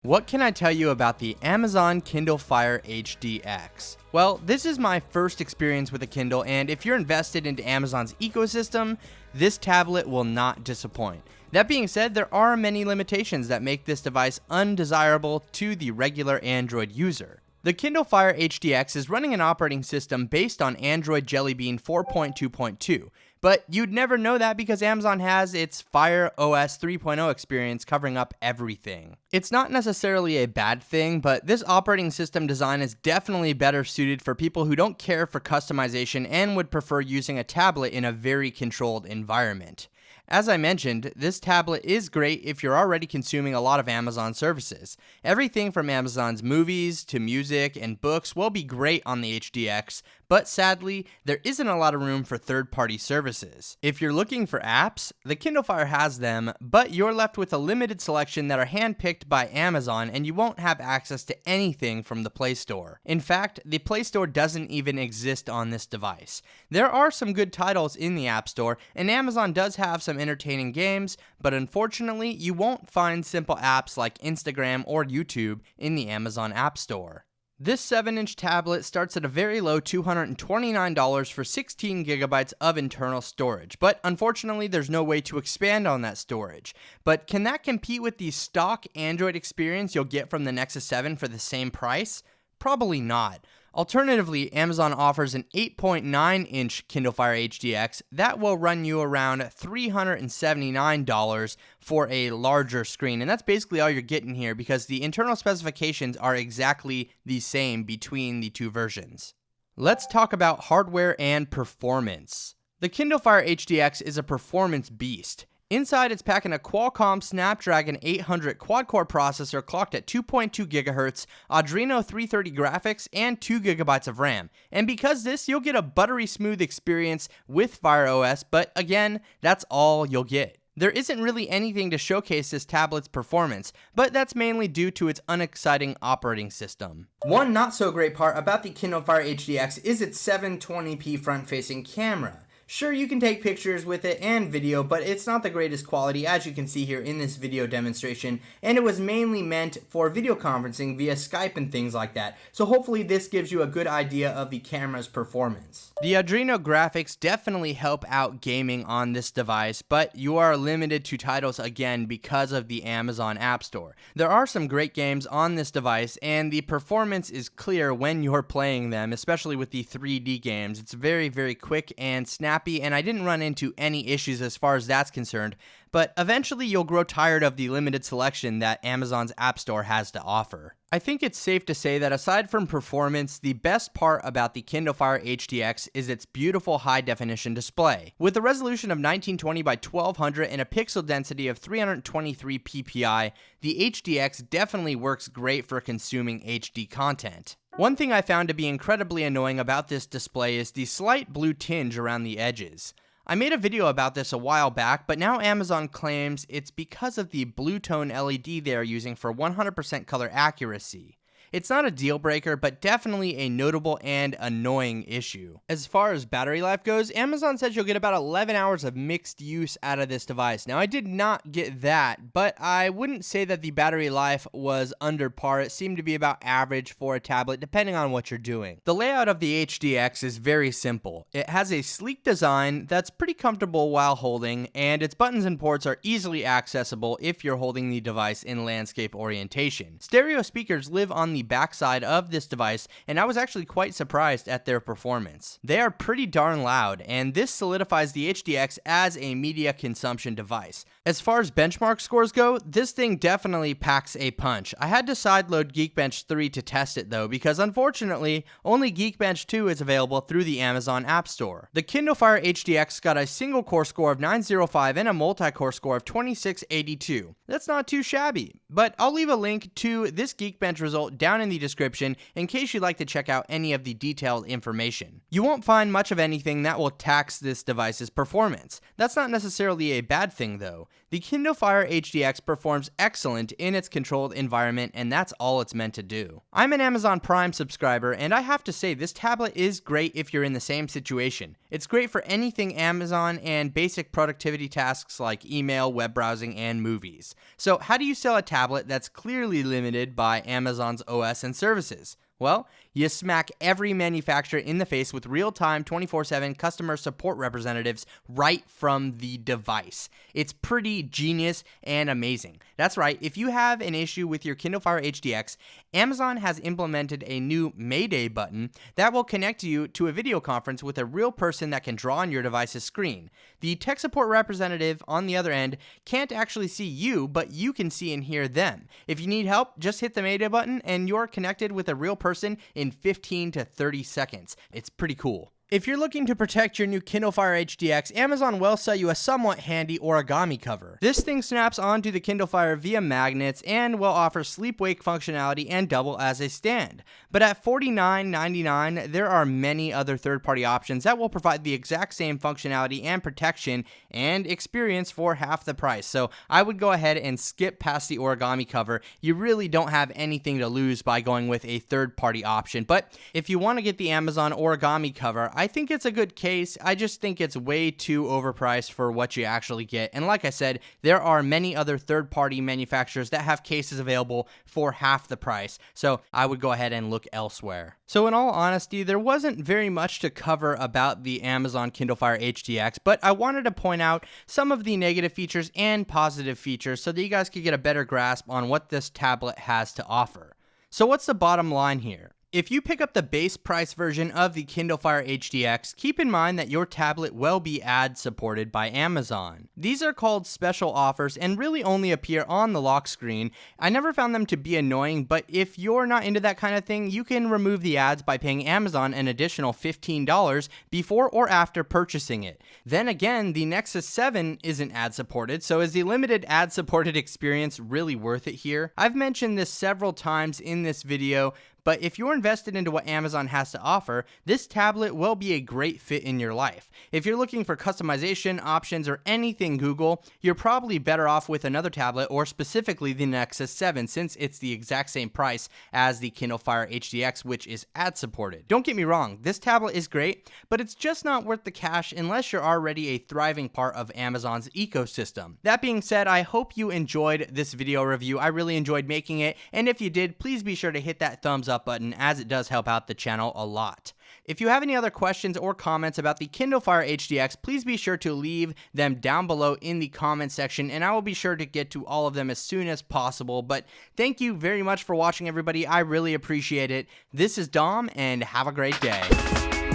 What can I tell you about the Amazon Kindle Fire HDX? Well, this is my first experience with a Kindle, and if you're invested into Amazon's ecosystem, this tablet will not disappoint. That being said, there are many limitations that make this device undesirable to the regular Android user. The Kindle Fire HDX is running an operating system based on Android Jelly Bean 4.2.2, but you'd never know that because Amazon has its Fire OS 3.0 experience covering up everything. It's not necessarily a bad thing, but this operating system design is definitely better suited for people who don't care for customization and would prefer using a tablet in a very controlled environment. As I mentioned, this tablet is great if you're already consuming a lot of Amazon services. Everything from Amazon's movies to music and books will be great on the HDX, but sadly, there isn't a lot of room for third-party services. If you're looking for apps, the Kindle Fire has them, but you're left with a limited selection that are handpicked by Amazon and you won't have access to anything from the Play Store. In fact, the Play Store doesn't even exist on this device. There are some good titles in the App Store, and Amazon does have some entertaining games, but unfortunately, you won't find simple apps like Instagram or YouTube in the Amazon App Store. This 7-inch tablet starts at a very low $229 for 16 gigabytes of internal storage, but unfortunately there's no way to expand on that storage. But can that compete with the stock Android experience you'll get from the Nexus 7 for the same price? Probably not. Alternatively, Amazon offers an 8.9-inch Kindle Fire HDX that will run you around $379 for a larger screen, and that's basically all you're getting here because the internal specifications are exactly the same between the two versions. Let's talk about hardware and performance. The Kindle Fire HDX is a performance beast. Inside, it's packing a Qualcomm Snapdragon 800 quad-core processor clocked at 2.2 GHz, Adreno 330 graphics, and 2 GB of RAM. And because this, you'll get a buttery smooth experience with Fire OS, but again, that's all you'll get. There isn't really anything to showcase this tablet's performance, but that's mainly due to its unexciting operating system. One not so great part about the Kindle Fire HDX is its 720p front-facing camera. Sure, you can take pictures with it and video, but it's not the greatest quality as you can see here in this video demonstration, and it was mainly meant for video conferencing via Skype and things like that, so hopefully this gives you a good idea of the camera's performance. The Adreno graphics definitely help out gaming on this device, but you are limited to titles again because of the Amazon App Store. There are some great games on this device, and the performance is clear when you're playing them, especially with the 3D games. It's very quick and snappy, and I didn't run into any issues as far as that's concerned, but eventually you'll grow tired of the limited selection that Amazon's App Store has to offer. I think it's safe to say that aside from performance, the best part about the Kindle Fire HDX is its beautiful high-definition display. With a resolution of 1920 by 1200 and a pixel density of 323 ppi, the HDX definitely works great for consuming HD content. One thing I found to be incredibly annoying about this display is the slight blue tinge around the edges. I made a video about this a while back, but now Amazon claims it's because of the blue tone LED they are using for 100% color accuracy. It's not a deal breaker, but definitely a notable and annoying issue. As far as battery life goes, Amazon says you'll get about 11 hours of mixed use out of this device. Now, I did not get that, but I wouldn't say that the battery life was under par. It seemed to be about average for a tablet, depending on what you're doing. The layout of the HDX is very simple. It has a sleek design that's pretty comfortable while holding, and its buttons and ports are easily accessible if you're holding the device in landscape orientation. Stereo speakers live on the backside of this device, and I was actually quite surprised at their performance. They are pretty darn loud, and this solidifies the HDX as a media consumption device. As far as benchmark scores go, this thing definitely packs a punch. I had to sideload Geekbench 3 to test it though, because unfortunately, only Geekbench 2 is available through the Amazon App Store. The Kindle Fire HDX got a single core score of 905 and a multi-core score of 2682. That's not too shabby, but I'll leave a link to this Geekbench result down in the description in case you'd like to check out any of the detailed information. You won't find much of anything that will tax this device's performance. That's not necessarily a bad thing though. The Kindle Fire HDX performs excellent in its controlled environment, and that's all it's meant to do. I'm an Amazon Prime subscriber, and I have to say this tablet is great if you're in the same situation. It's great for anything Amazon and basic productivity tasks like email, web browsing, and movies. So how do you sell a tablet tablet that's clearly limited by Amazon's OS and services? Well, you smack every manufacturer in the face with real-time 24/7 customer support representatives right from the device. It's pretty genius and amazing. That's right, if you have an issue with your Kindle Fire HDX, Amazon has implemented a new Mayday button that will connect you to a video conference with a real person that can draw on your device's screen. The tech support representative on the other end can't actually see you, but you can see and hear them. If you need help, just hit the Mayday button and you're connected with a real person in 15 to 30 seconds. It's pretty cool. If you're looking to protect your new Kindle Fire HDX, Amazon will sell you a somewhat handy origami cover. This thing snaps onto the Kindle Fire via magnets and will offer sleep-wake functionality and double as a stand. But at $49.99, there are many other third-party options that will provide the exact same functionality and protection and experience for half the price. So I would go ahead and skip past the origami cover. You really don't have anything to lose by going with a third-party option. But if you want to get the Amazon origami cover, I think it's a good case. I just think it's way too overpriced for what you actually get. And like I said, there are many other third-party manufacturers that have cases available for half the price. So I would go ahead and look elsewhere. So in all honesty, there wasn't very much to cover about the Amazon Kindle Fire HDX, but I wanted to point out some of the negative features and positive features so that you guys could get a better grasp on what this tablet has to offer. So what's the bottom line here? If you pick up the base price version of the Kindle Fire HDX, keep in mind that your tablet will be ad supported by Amazon. These are called special offers and really only appear on the lock screen. I never found them to be annoying, but if you're not into that kind of thing, you can remove the ads by paying Amazon an additional $15 before or after purchasing it. Then again, the Nexus 7 isn't ad supported, so is the limited ad supported experience really worth it here? I've mentioned this several times in this video, but if you're invested into what Amazon has to offer, this tablet will be a great fit in your life. If you're looking for customization, options, or anything Google, you're probably better off with another tablet, or specifically the Nexus 7, since it's the exact same price as the Kindle Fire HDX, which is ad supported. Don't get me wrong, this tablet is great, but it's just not worth the cash unless you're already a thriving part of Amazon's ecosystem. That being said, I hope you enjoyed this video review. I really enjoyed making it, and if you did, please be sure to hit that thumbs up button, as it does help out the channel a lot. If you have any other questions or comments about the Kindle Fire HDX, please be sure to leave them down below in the comment section, and I will be sure to get to all of them as soon as possible. But thank you very much for watching, everybody. I really appreciate it. This is Dom, and have a great day.